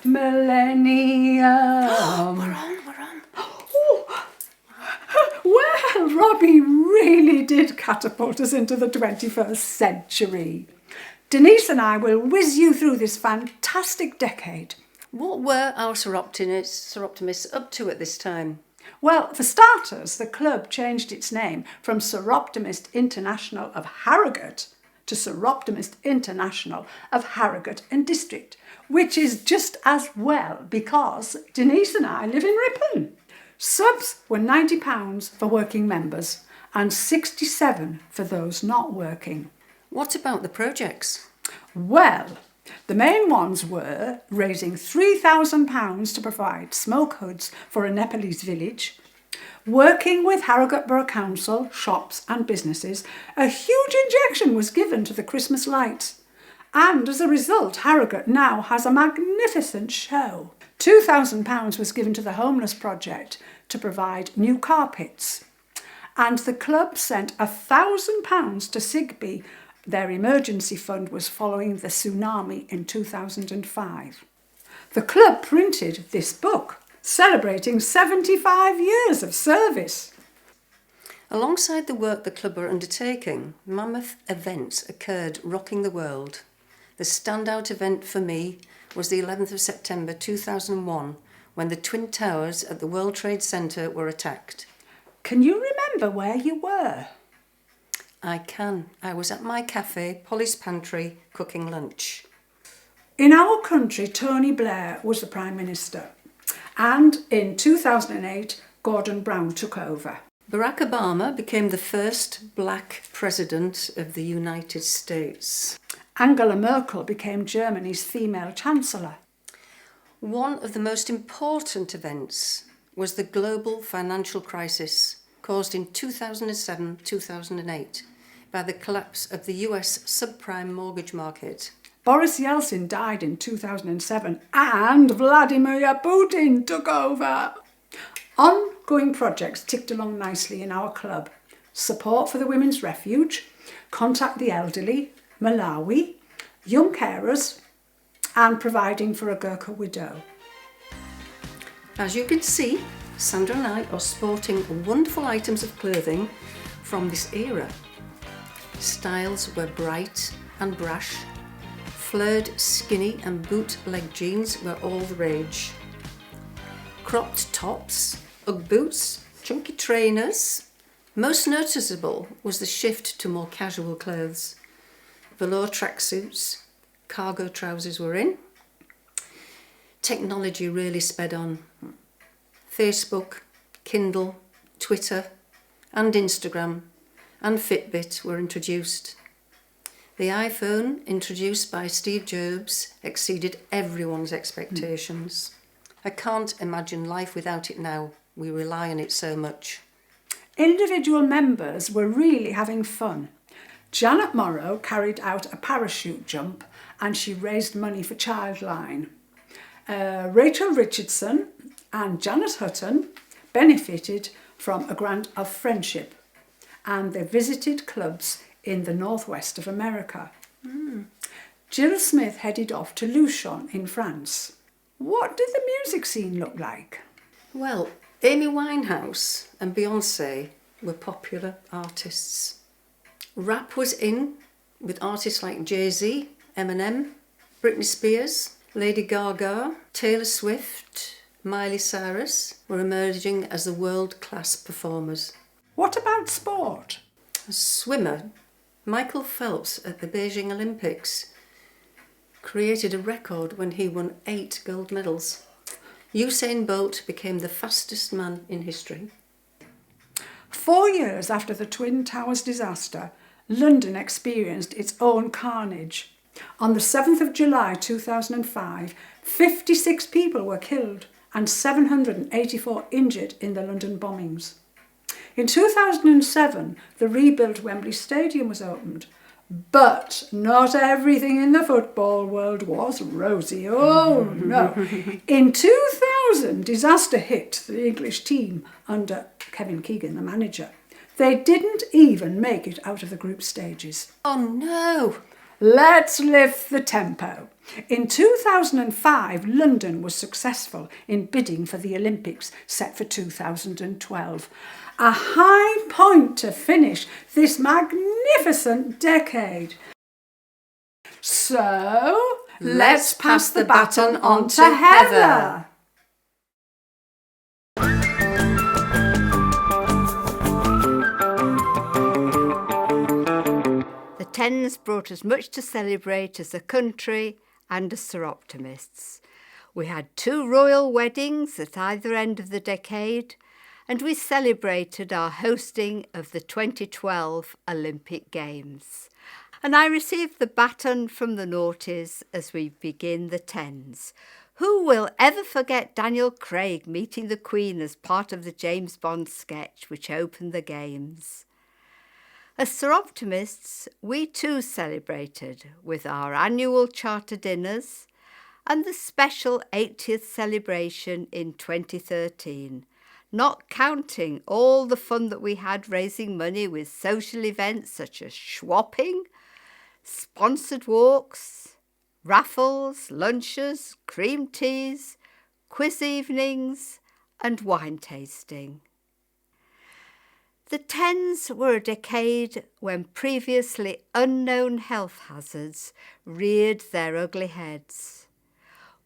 Millennium. We're on. Oh, well, Robbie really did catapult us into the 21st century. Denise and I will whiz you through this fantastic decade. What were our Soroptimists up to at this time? Well, for starters, the club changed its name from Soroptimist International of Harrogate to Soroptimist International of Harrogate and District, which is just as well because Denise and I live in Ripon. Subs were £90 for working members and £67 for those not working. What about the projects? Well, the main ones were raising £3,000 to provide smoke hoods for a Nepalese village, working with Harrogate Borough Council, shops and businesses. A huge injection was given to the Christmas lights, and as a result, Harrogate now has a magnificent show. £2,000 was given to the Homeless Project to provide new carpets, and the club sent £1,000 to Sigbee. Their emergency fund was following the tsunami in 2005. The club printed this book, celebrating 75 years of service. Alongside the work the club were undertaking, mammoth events occurred rocking the world. The standout event for me was the 11th of September 2001, when the Twin Towers at the World Trade Center were attacked. Can you remember where you were? I can. I was at my cafe, Polly's Pantry, cooking lunch. In our country, Tony Blair was the Prime Minister, and in 2008, Gordon Brown took over. Barack Obama became the first black president of the United States. Angela Merkel became Germany's female chancellor. One of the most important events was the global financial crisis caused in 2007-2008 by the collapse of the US subprime mortgage market. Boris Yeltsin died in 2007 and Vladimir Putin took over. Ongoing projects ticked along nicely in our club. Support for the Women's Refuge, Contact the Elderly, Malawi, Young Carers, and providing for a Gurkha widow. As you can see, Sandra and I are sporting wonderful items of clothing from this era. Styles were bright and brash. Flared skinny and bootleg jeans were all the rage. Cropped tops, Ugg boots, chunky trainers. Most noticeable was the shift to more casual clothes. Velour tracksuits, cargo trousers were in. Technology really sped on. Facebook, Kindle, Twitter and Instagram and Fitbit were introduced. The iPhone, introduced by Steve Jobs, exceeded everyone's expectations. I can't imagine life without it now. We rely on it so much. Individual members were really having fun. Janet Morrow carried out a parachute jump and she raised money for Childline. Rachel Richardson and Janet Hutton benefited from a grant of friendship, and they visited clubs in the northwest of America. Jill Smith headed off to Luchon in France. What did the music scene look like? Well, Amy Winehouse and Beyoncé were popular artists. Rap was in, with artists like Jay-Z, Eminem, Britney Spears, Lady Gaga, Taylor Swift, Miley Cyrus were emerging as the world-class performers. What about sport? As swimmer, Michael Phelps at the Beijing Olympics created a record when he won 8 gold medals. Usain Bolt became the fastest man in history. 4 years after the Twin Towers disaster, London experienced its own carnage. On the 7th of July 2005, 56 people were killed and 784 injured in the London bombings. In 2007, the rebuilt Wembley Stadium was opened. But not everything in the football world was rosy. Oh no. In 2000, disaster hit the English team under Kevin Keegan, the manager. They didn't even make it out of the group stages. Oh no! Let's lift the tempo. In 2005, London was successful in bidding for the Olympics set for 2012. A high point to finish this magnificent decade. So, let's pass the baton on to Heather. The Tens brought us much to celebrate as a country and as Soroptimists. We had 2 royal weddings at either end of the decade, and we celebrated our hosting of the 2012 Olympic Games. And I received the baton from the noughties as we begin the tens. Who will ever forget Daniel Craig meeting the Queen as part of the James Bond sketch which opened the Games? As Soroptimists, we too celebrated with our annual charter dinners and the special 80th celebration in 2013, not counting all the fun that we had raising money with social events such as schwapping, sponsored walks, raffles, lunches, cream teas, quiz evenings and wine tasting. The tens were a decade when previously unknown health hazards reared their ugly heads.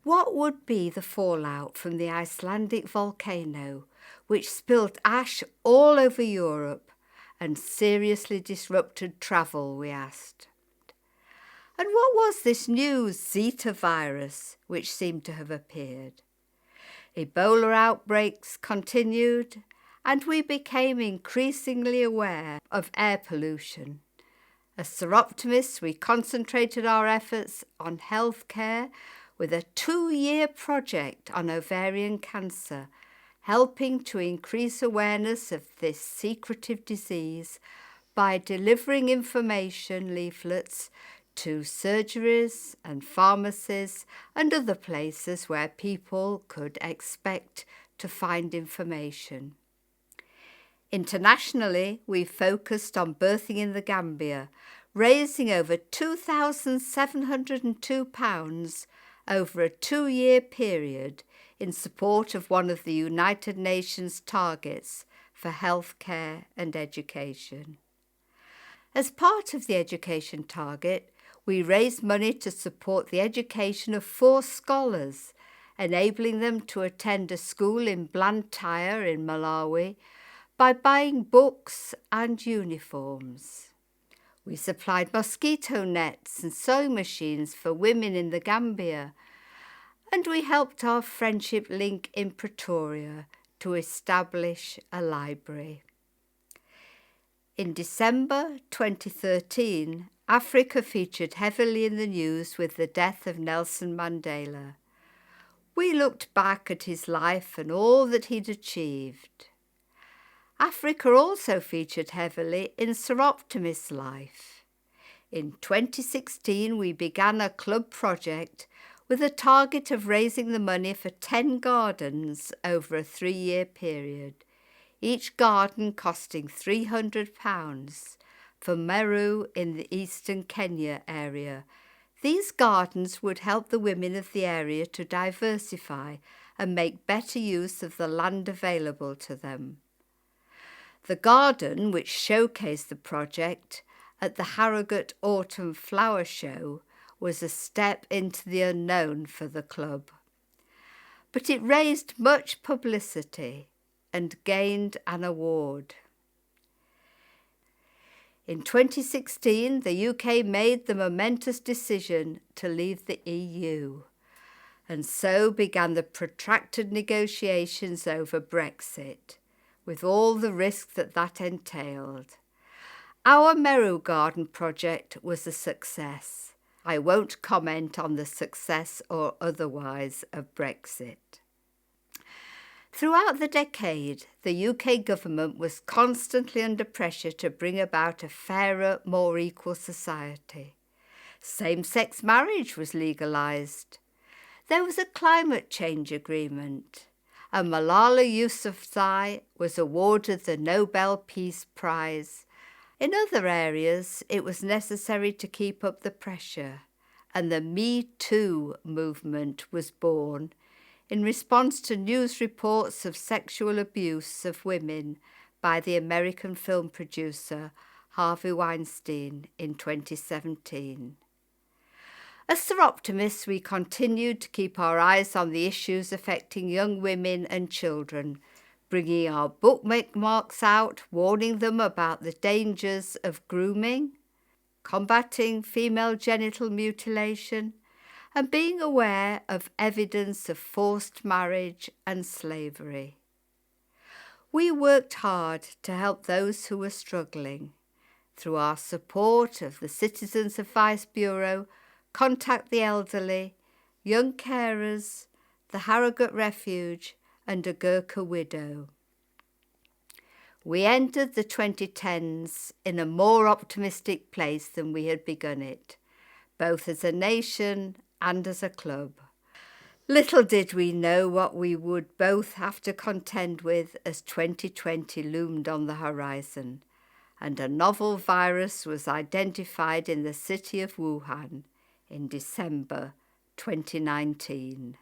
What would be the fallout from the Icelandic volcano, which spilt ash all over Europe and seriously disrupted travel, we asked? And what was this new Zika virus which seemed to have appeared? Ebola outbreaks continued, and we became increasingly aware of air pollution. As Soroptimists, we concentrated our efforts on healthcare with a 2-year project on ovarian cancer, helping to increase awareness of this secretive disease by delivering information leaflets to surgeries and pharmacies and other places where people could expect to find information. Internationally, we focused on birthing in the Gambia, raising over £2,702 over a 2-year period in support of one of the United Nations targets for healthcare and education. As part of the education target, we raised money to support the education of 4 scholars, enabling them to attend a school in Blantyre in Malawi by buying books and uniforms. We supplied mosquito nets and sewing machines for women in the Gambia, and we helped our friendship link in Pretoria to establish a library. In December 2013, Africa featured heavily in the news with the death of Nelson Mandela. We looked back at his life and all that he'd achieved. Africa also featured heavily in Soroptimist's life. In 2016, we began a club project with a target of raising the money for 10 gardens over a 3-year period, each garden costing £300 for Meru in the eastern Kenya area. These gardens would help the women of the area to diversify and make better use of the land available to them. The garden, which showcased the project at the Harrogate Autumn Flower Show, was a step into the unknown for the club. But it raised much publicity and gained an award. In 2016, the UK made the momentous decision to leave the EU, and so began the protracted negotiations over Brexit, with all the risk that entailed. Our Merrow Garden project was a success. I won't comment on the success or otherwise of Brexit. Throughout the decade, the UK government was constantly under pressure to bring about a fairer, more equal society. Same-sex marriage was legalised. There was a climate change agreement, and Malala Yousafzai was awarded the Nobel Peace Prize. In other areas, it was necessary to keep up the pressure, and the Me Too movement was born in response to news reports of sexual abuse of women by the American film producer Harvey Weinstein in 2017. As Soroptimists, we continued to keep our eyes on the issues affecting young women and children, bringing our bookmarks out, warning them about the dangers of grooming, combating female genital mutilation, and being aware of evidence of forced marriage and slavery. We worked hard to help those who were struggling. Through our support of the Citizens Advice Bureau, Contact the Elderly, Young Carers, the Harrogate Refuge and a Gurkha Widow. We entered the 2010s in a more optimistic place than we had begun it, both as a nation and as a club. Little did we know what we would both have to contend with as 2020 loomed on the horizon, and a novel virus was identified in the city of Wuhan in December 2019.